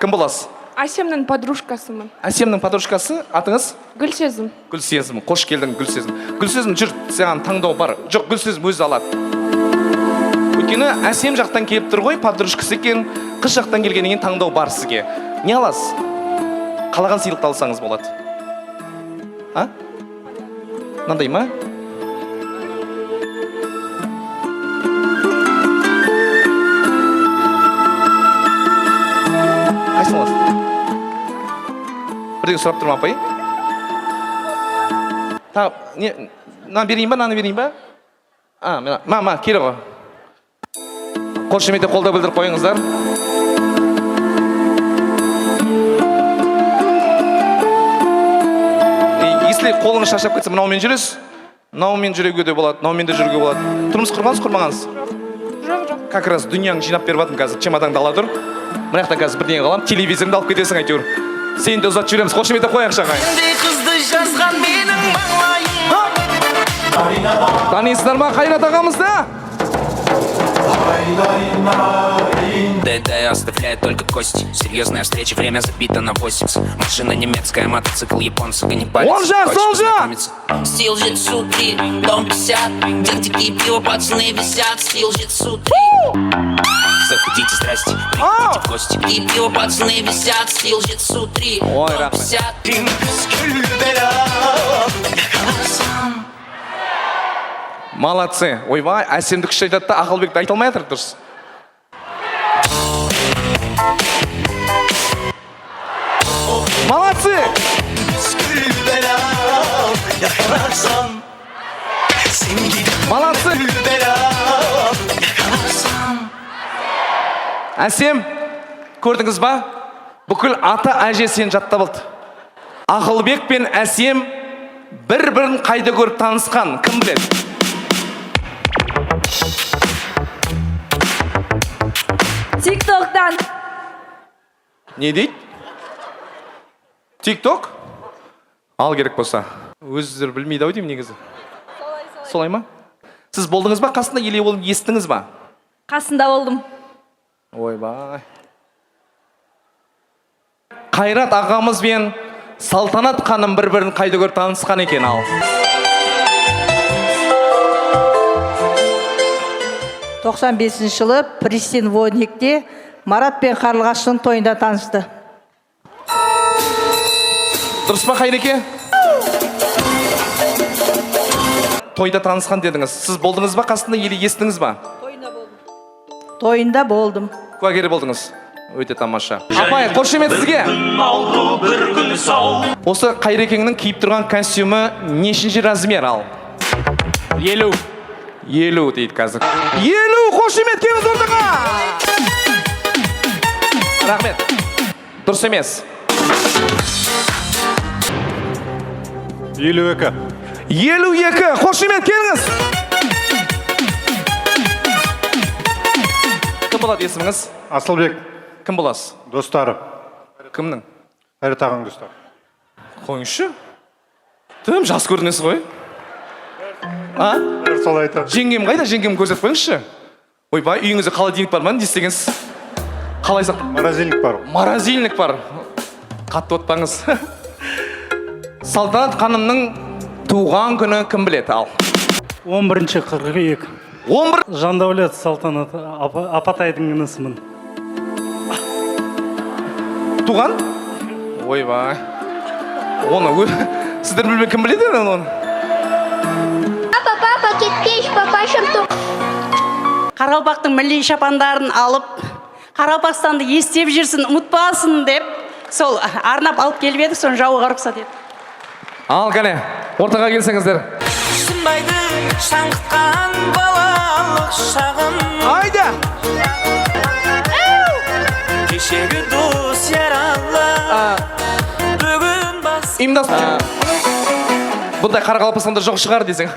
Кім боласыз? Әсемнің подружкасымын. Әсемнің подружкасы, атыңыз? Гүлсезім. Гүлсезім, қош келдің Гүлсезім. Гүлсезім, жүр, саған таңдау бар. Жоқ, Гүлсезім өзі алады. Өйткені Әсем жақтан келіп тұр ғой, подружкасы екен, қыз жақтан келгеннен кейін таңдау бар сізге. Не аласыз? Қалаған сыйлықты алсаңыз болады. А? Мынандай ма? Қайсын аласыз? Бірдегі сұрап тұрма апай. Наны берейін ба, наны берейін ба? Келі ғой. Қошемете қолда білдіріп қойыңыздар. Если қолыңыз шашап кетсе, мынаумен жүресіз. Мынаумен жүруге де болады, мынаумен де жүруге болады. Тұрмыс құрғансыз, құрмағансыз? Жоқ. Как раз дүнияңды жинап беріп жатырмын қазір. Чемодаңды ала тұр. Мына жақта қазір бірдеңе қалам, телевизорыңды алып кетесің әйтеуір. Сені де ұзат жүреміз. Қошемете қояйық шағай. Танисыздар ма Қайрат ағамызды? ДД оставляет только кости. Серьезная встреча, время забито на 80. Машина немецкая, мотоцикл японцы, каннибалец. Он же! Стил Житсу 3, дом 50. Где дикие пиво, пацаны висят. Стил Житсу 3. Заходите, здрасте, приходите в гости. И пиво, пацаны висят. Стил Житсу 3, дом 50. Молодцы. Ойбай, Әсемді күшті айтады да, Ақылбекті айта алмай жатыр дұрыс. Молодцы! Молодцы! Әсем, көрдіңіз ба? Бүкіл ата әже сен жаттап алды. Ақылбек пен Әсем бір-бірін қайда көріп танысқан, кім біледі? Тиктоктан. Не дейді? Тикток? Ал керек болса. Өздері білмейді ау деймін негізі. Солай ма? Сіз болдыңыз ба? Қасында еле болып естіңіз ба? Қасында болдым. Ойбай. Қайрат ағамыз бен Салтанат ханым бір-бірін қайда көріп танысқан екен ал. 95 жылы Пристин Водникте Марат пен Қарлығаштың тойында танысты. Дұрыс па Қайреке? Тойда танысқан дедіңіз. Сіз болдыңыз ба? Қасында еле естіңіз ба? Тойында болдым. Куәгері болдыңыз. Өте тамаша. Апай, қошемет сізге. Осы Қайрекеңнің киіп тұрған костюмі нешінші размер ал? 50 дейді қазір. 50! Қошемет кеңіз ордыңа! Рахмет. Дұрыс емес. 52. 52! Қошемет кеңіз! Кім болады есіміңіз? Асылбек. Кім боласыз? Достары. Кімнің? Қайрат ағаның достары. Қойыңызшы. Тым жас көрінесіз ғой. А? Солай айтады. Жеңгем қайда? Жеңгем көрсетіп қойыңызшы. Ойбай, үйіңізде холодильник бар ма? Не істегенсіз? Қалай сақ? Морозильник бар. Морозильник бар. Қатты отпаңыз. Салтанат ханымның туған күні кім біледі ал? 11 қыркүйек. 11? Жандәулет Салтанат апатайдың інісімін. Туған? Ойбай. Оны сіздер білмей кім біледі оны? Папа, кетпеш, папашым тоқ. Қарақалпақтың милли шапандарын алып, Қарақалпақстанды естеп жүрсін, ұмытпасын деп, сол арнап алып келіп едік, соны жауға рұқсат еді. Ал кәне, ортаға келсеңіздер. Сынбайды шаңғытқан балалық шағым. Айда! Кешегі дос яралы. Бүгін бас. Бұндай Қарақалпақстанда жоқ шығар десең.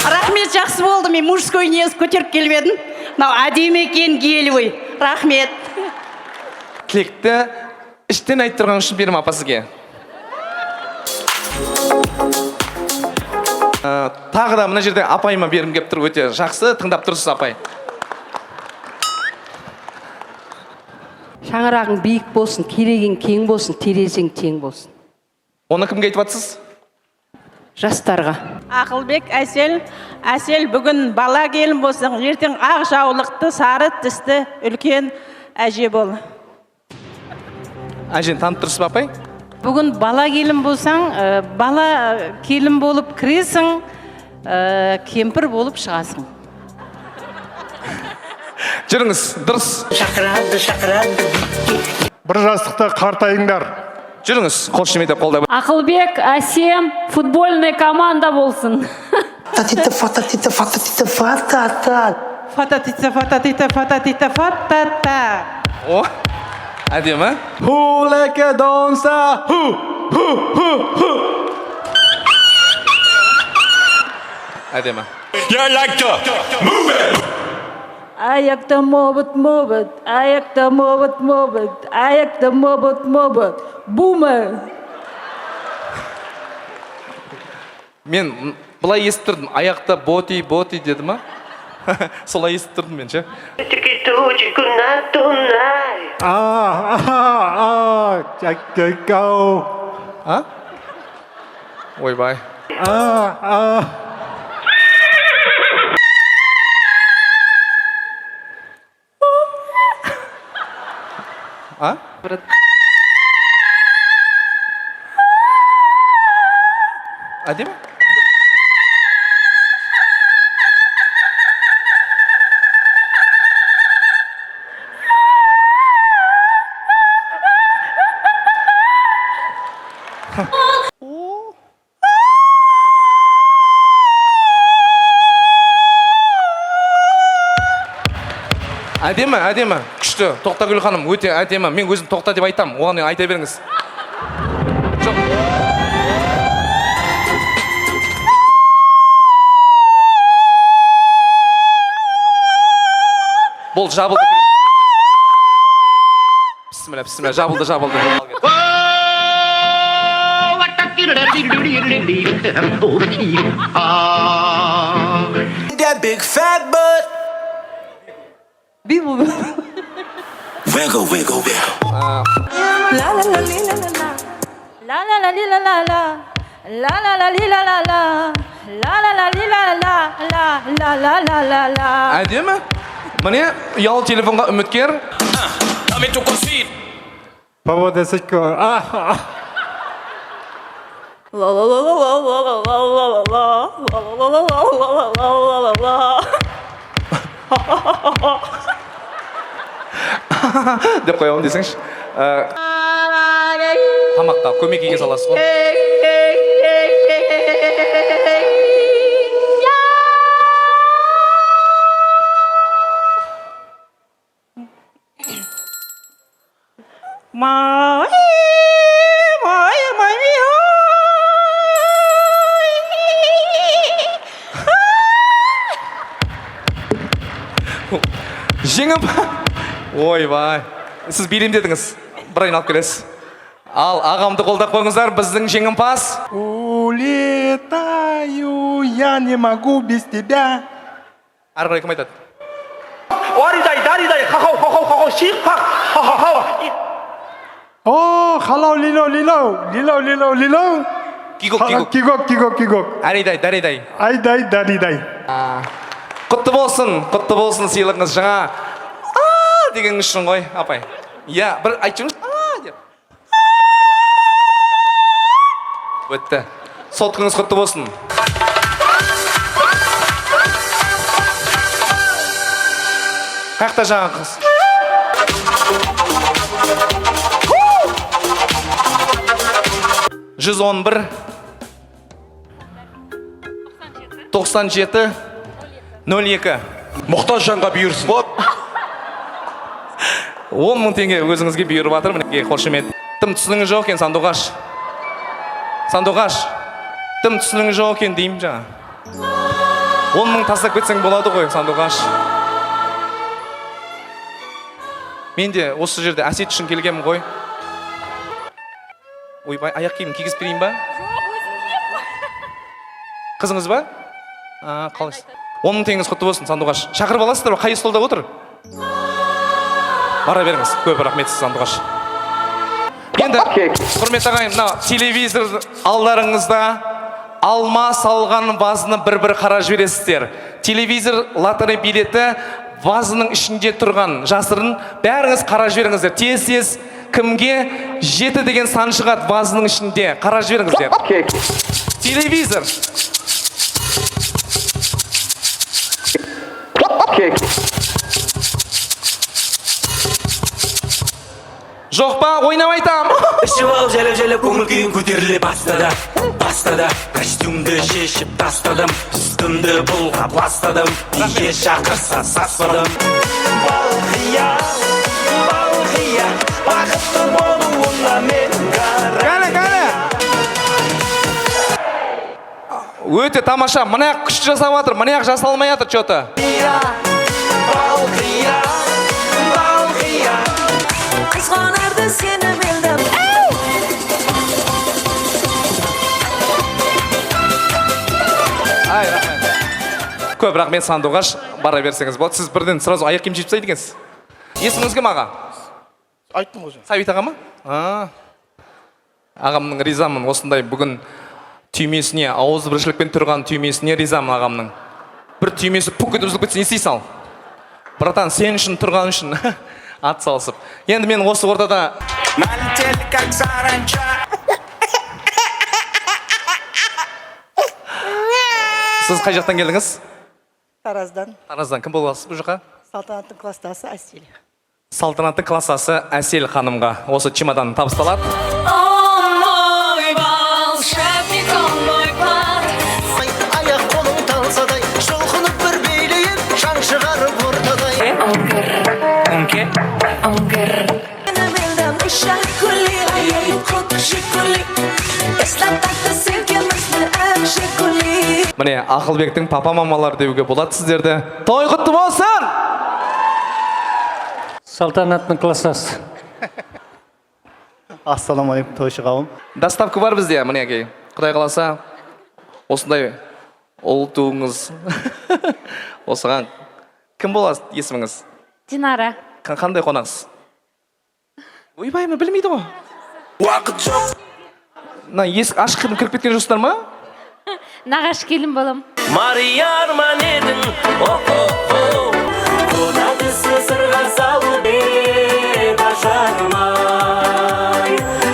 Рахмет, жақсы болды, мен мужской нез көтеріп келіп едім. Мынау әдемі екен гелевый. Рахмет. Тілекті іштен айтып тұрған үшін берем апа сізге. Тағы да мына жерде апайыма берім кеп тұр, өте жақсы тыңдап тұрсыз апай. шаңырағың биік болсын, керегің кең болсын, терезең тең болсын. Оны кімге айтып жатсыз? Жастарға. Ақылбек, әсел бүгін бала келін болсаң, ертең ақ жаулықты, сары тісті, үлкен әже бол. Әжені танып тұрсыз ба, апай? Бүгін бала келін болсаң, бала келін болып кіресің, кемпір болып шығасың. Жүріңіз, дұрыс. Бір жастықта қартайыңдар. Жүріңіз, қол шемейді қолда. Ақылбек, әсем, футбольный команда болсын. Фататита. О, әдемі. Хулеке донса, ху. Әдемі. Аякта мобот, аякта мобот, аякта мобот. Бумер. Мен былай естіп тұрдым, аяқта боти деді ма? Солай естіп тұрдым мен, ше? А? Ойбай. А? Әдемі? Әдемі, күшті. Тоқтагүл ханым, өте әдемі. Мен өзім тоқта деп айтам, оған айта беріңіз. Жоқ. Бол, жабылды. Бісміллә, жабылды. That big fat butt. Wiggle. La la la li la la la. La la la li la la la. La la la li la la la. La la la li la la la. La la la la la. Әдемі? Міне, ұялы телефонға үміткер. Dame tu cosita. Папа десекі. La la la la la la la la la la la. деп қоямын десеңші. Тамаққа көмекейге саласыз ғой. Жеңіп. Ойбай. Сіз беремдедіңіз. Бір айналып келесіз. Ал ағамды қолдап қойыңыздар, біздің жеңімпаз. Улетаю, я не могу без тебя. Әрі қарай кім айтады? Даридай, шиқпақ, О, халау, лилау. Кигок. Әридай, даридай. Айдай, даридай. Құтты болсын сыйлығыңыз жаңа. Деген үшін ғой, апай. Я, бір айтыңыз. Деп. Өтті. Соткыңыз құтты болсын. Қақта жаңа қыз. Жүз 11 97 02 Мұқтаж жанға бұйырсын. 10 мың теңге өзіңізге бұйырып жатыр. Мінекей қошемет. Тым түсініңіз жоқ екен, Сандуғаш. Тым түсініңіз жоқ екен деймін жаңа. 10 мың тастап кетсең болады ғой, Сандуғаш. Мен де осы жерде әсет үшін келгенмін ғой. Ойбай, аяқ киімін кигізіп берейін ба? Қызыңыз ба? Қалайсыз? 10 мың теңгеңіз құтты болсын, Сандуғаш. Шақырып аласыздар ба? Қай столда отыр? Бара беріңіз. Көп рахмет сіз, Сандуғаш. Енді, құрметті ағайын, мына телевизор алдарыңызда алма салған вазыны бір-бір қарап жібересіздер. Телевизор лотерей билеті вазының ішінде тұрған жасырын бәріңіз қарап жіберіңіздер. Тез-тез кімге 7 деген сан шығады вазының ішінде. Қарап жіберіңіздер. Телевизор. Жоқ па, ойнап айтам. Ішіп алып жәлеп-жәлеп көңіл күйін көтеріле бастады. Костюмді шешіп тастадым, үстімді бұлғап ластадым, үйге шақырса саспадым. Балқия, бақытты болуына мен Кәне. Өте тамаша, мынаяқ күшті жасап жатыр, мынаяқ жасалмай жатыр что-то. Қызғанарды сені білдім. Ай, рахмет. Көп рахмет, Сандуғаш. Бара берсеңіз болады. Сіз бірден сразу аяқ киім жеп тастайды екенсіз. Есіміңіз кім аға? Айттым ғой. Сәбит аға ма? Ағамның ризамын. Осындай бүгін түймесіне, ауызбіршілікпен тұрған түймесіне ризамын ағамның. Бір түймесі пук етіп үзіліп кетсе не істей сал? Братан, сен үшін тұрған үшін ат салысып. Енді мен осы ортада Сіз қай жақтан келдіңіз? Тараздан. Тараздан. Кім боласыз бұл жаққа? Салтанаттың кластасы Әсел. Салтанаттың классасы Әсел ханымға осы чемодан табысталады. аяқ қолың талсадай, жұлқынып бір бейлейін, шаң шығарып ортадай. Міне, Ақылбектің папа-мамалар деуге болады сіздерді. Той құтты болсын! Салтанаттың классасы. Ассаламалейкум, тойшы қауым. Доставка бар бізде, мінеке. Құдай қаласа, осындай ұл туыңыз. Осыған кім боласыз есіміңіз? Динара. Қандай қонақсыз? Ойбай, білмейді ғой. Уақыт жоқ. Есік ашық кіріп кеткен жоқсыздар ма? Нағаш келін болам. Марияр манедің, Қонағысы сырға салып ед ашармай.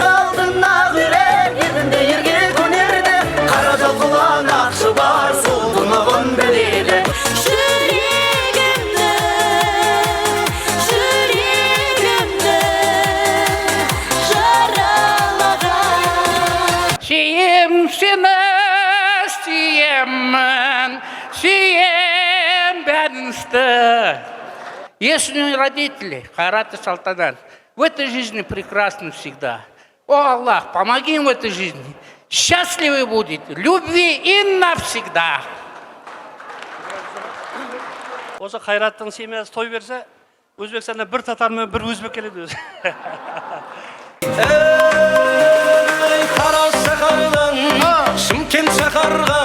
Алдына күрек, ерінде ерге көнерді, қара жолқылан ақшы бар, сұлтынығын біледі. Жүрегімді жаралаған. Сүйем сені, сүйем бәрінізді. Если родители, Хайрат и Салтанат, в этой жизни прекрасны всегда. О Аллах, помоги им в этой жизни. Счастливы будете, любви и навсегда. Осы Қайраттың семьясы той берсе, Өзбекстанда бір татар мен бір өзбек келеді өзі. Қара шақардан, Шымкент шақарға,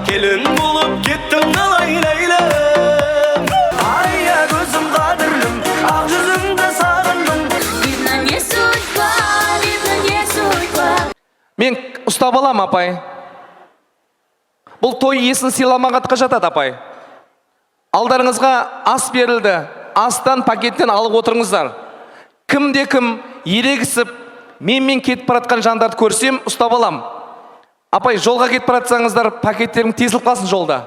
келін болып кеттің қалай ләйлім. Айя көзім қадірлім, ақ жүзімді сағындым. Мен ұстап алам, апай. Бұл той иесін сыйламағатқа жатады, апай. Алдарыңызға ас берілді. Астан пакеттен алып отырыңыздар. Кім-кім ерегісіп, мен кетіп баратқан жандарды көрсем, ұстап алам. Апай, жолға кетіп баратсаңыздар, пакеттерің тесіліп қалсын жолда.